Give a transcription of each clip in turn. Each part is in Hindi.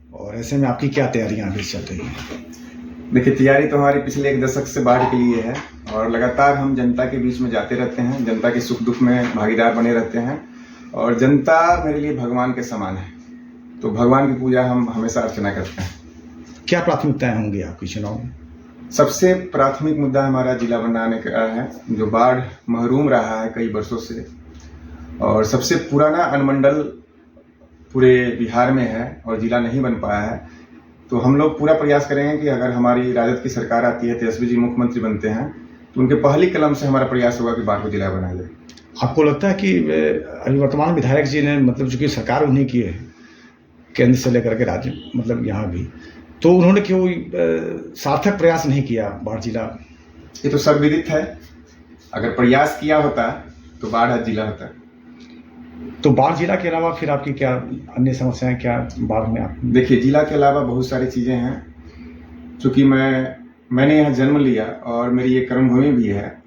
और ऐसे में आपकी क्या तैयारियां अभी चल रही हैं? देखिए, तैयारी तो हमारी पिछले 1 दशक से बाढ़ के लिए है और लगातार हम जनता के बीच में जाते रहते हैं, जनता के सुख दुख में भागीदार बने रहते हैं और जनता मेरे लिए भगवान के समान है, तो भगवान की पूजा हम हमेशा अर्चना करते हैं। क्या प्राथमिकताएं होंगी आपकी चुनाव में? सबसे प्राथमिक मुद्दा हमारा जिला बनाने का है, जो बाढ़ महरूम रहा है कई वर्षों से और सबसे पुराना अनुमंडल पूरे बिहार में है और जिला नहीं बन पाया है। तो हम लोग पूरा प्रयास करेंगे कि अगर हमारी राजद की सरकार आती है, तेजस्वी जी मुख्यमंत्री बनते हैं, तो उनके पहली कलम से हमारा प्रयास होगा कि बाढ़ को जिला बना जाए। आपको लगता है कि अभी वर्तमान विधायक जी ने मतलब चूंकि सरकार उन्हीं की है, केंद्र से लेकर के राज्य मतलब यहाँ भी, तो उन्होंने क्यों सार्थक प्रयास नहीं किया बाढ़ जिला? ये तो सर्वविदित है, अगर प्रयास किया होता तो बाढ़ आज जिला होता। तो बाढ़ जिला के अलावा फिर आपकी क्या अन्य समस्याएं क्या बाढ़ में आप? देखिए, जिला के अलावा बहुत सारी चीज़ें हैं। चूँकि मैंने यहाँ जन्म लिया और मेरी ये कर्मभूमि भी है,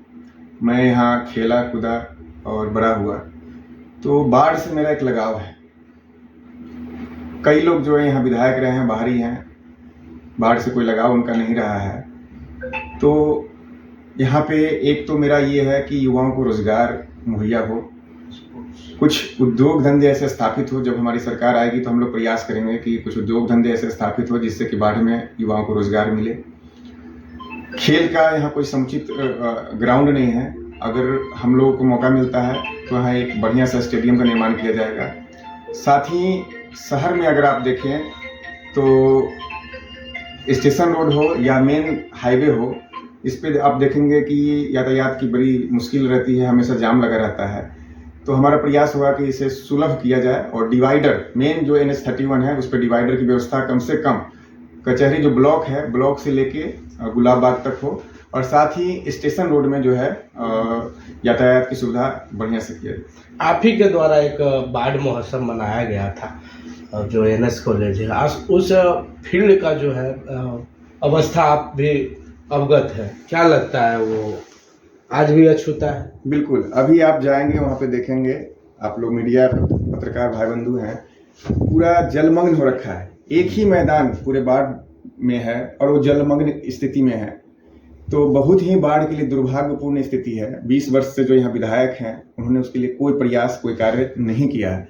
मैं यहाँ खेला कूदा और बड़ा हुआ, तो बाढ़ से मेरा एक लगाव है। कई लोग जो है यहाँ विधायक रहे हैं, बाहरी हैं, बाढ़ से कोई लगाव उनका नहीं रहा है। तो यहाँ पे एक तो मेरा ये है कि युवाओं को रोजगार मुहैया हो, कुछ उद्योग धंधे ऐसे स्थापित हो। जब हमारी सरकार आएगी तो हम लोग प्रयास करेंगे कि कुछ उद्योग धंधे ऐसे स्थापित हो जिससे कि बाढ़ में युवाओं को रोजगार मिले। खेल का यहाँ कोई समुचित ग्राउंड नहीं है, अगर हम लोगों को मौका मिलता है तो यहाँ एक बढ़िया सा स्टेडियम का निर्माण किया जाएगा। साथ ही शहर में अगर आप देखें तो स्टेशन रोड हो या मेन हाईवे हो, इस पे आप देखेंगे कि यातायात की बड़ी मुश्किल रहती है, हमेशा जाम लगा रहता है। तो हमारा प्रयास होगा कि इसे सुलभ किया जाए और डिवाइडर, मेन जो NH-31 है उस पर डिवाइडर की व्यवस्था कम से कम कचहरी जो ब्लॉक है, ब्लॉक से लेके गुलाब बाग तक हो और साथ ही स्टेशन रोड में जो है यातायात की सुविधा बढ़िया से किया जाए। आप ही के द्वारा एक बाढ़ महोत्सव मनाया गया था जो NS कॉलेज है, आज उस फील्ड का जो है अवस्था आप भी अवगत है, क्या लगता है वो आज भी अछूता है? बिल्कुल, अभी आप जाएंगे वहाँ पे देखेंगे, आप लोग मीडिया पत्रकार भाई बंधु हैं, पूरा जलमग्न हो रखा है। एक ही मैदान पूरे बाढ़ में है और वो जलमग्न स्थिति में है, तो बहुत ही बाढ़ के लिए दुर्भाग्यपूर्ण स्थिति है। 20 वर्ष से जो यहाँ विधायक हैं उन्होंने उसके लिए कोई प्रयास कोई कार्य नहीं किया है।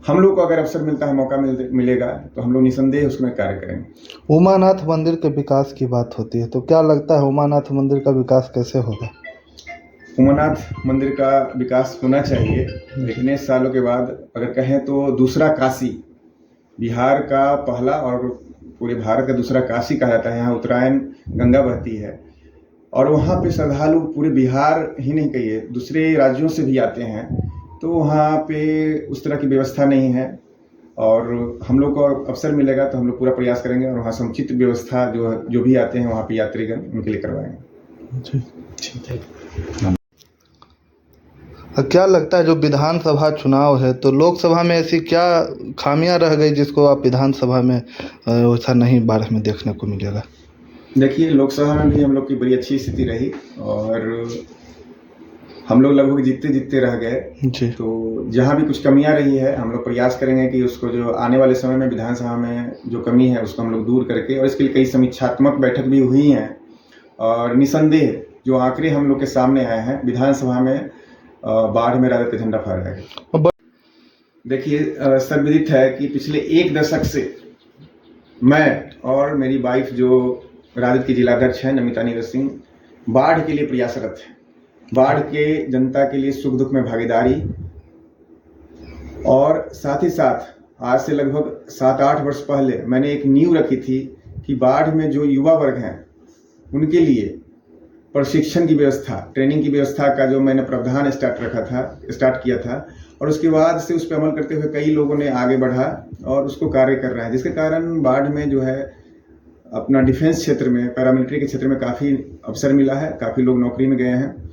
हम लोग को अगर अवसर मिलता है, मौका मिलेगा तो हम लोग निसंदेह उसमें कार्य करेंगे। उमानाथ मंदिर के विकास की बात होती है, तो क्या लगता है उमानाथ मंदिर का विकास कैसे होगा? उमानाथ मंदिर का विकास होना चाहिए। इतने सालों के बाद अगर कहें तो दूसरा काशी, बिहार का पहला और पूरे भारत का दूसरा काशी कहा जाता है। यहाँ उत्तरायण गंगा बहती है और वहाँ पे श्रद्धालु पूरे बिहार ही नहीं कहिए दूसरे राज्यों से भी आते हैं, तो वहाँ पे उस तरह की व्यवस्था नहीं है और हम लोग को अवसर मिलेगा तो हम लोग पूरा प्रयास करेंगे और वहाँ समुचित व्यवस्था जो भी आते हैं वहाँ पे यात्रीगण उनके लिए करवाएंगे। ठीक है। क्या लगता है जो विधानसभा चुनाव है, तो लोकसभा में ऐसी क्या खामियां रह गई जिसको आप विधानसभा में वैसा नहीं बाढ़ में देखने को मिलेगा? देखिए, लोकसभा में भी हम लोग की बड़ी अच्छी स्थिति रही और हम लोग लगभग जीतते रह गए। तो जहाँ भी कुछ कमियां रही है हम लोग प्रयास करेंगे कि उसको जो आने वाले समय में विधानसभा में जो कमी है उसको हम लोग दूर करके, और इसके लिए कई समीक्षात्मक बैठक भी हुई हैं और निसंदेह जो आंकड़े हम लोग के सामने आए हैं, विधानसभा में बाढ़ में राजद का झंडा फहराएगा। देखिए, सर्वविदित है कि पिछले 1 दशक से मैं और मेरी वाइफ जो राजद की जिलाध्यक्ष हैं नमिता नीरज सिंह, बाढ़ के लिए प्रयासरत हैं। बाढ़ के जनता के लिए सुख दुख में भागीदारी और साथ ही साथ आज से लगभग 7-8 वर्ष पहले मैंने एक नींव रखी थी कि बाढ़ में जो युवा वर्ग हैं उनके लिए प्रशिक्षण की व्यवस्था, ट्रेनिंग की व्यवस्था का जो मैंने प्रावधान स्टार्ट किया था और उसके बाद से उस पर अमल करते हुए कई लोगों ने आगे बढ़ा और उसको कार्य कर रहे हैं, जिसके कारण बाढ़ में जो है अपना डिफेंस क्षेत्र में, पैरामिलिट्री के क्षेत्र में काफ़ी अवसर मिला है, काफ़ी लोग नौकरी में गए हैं।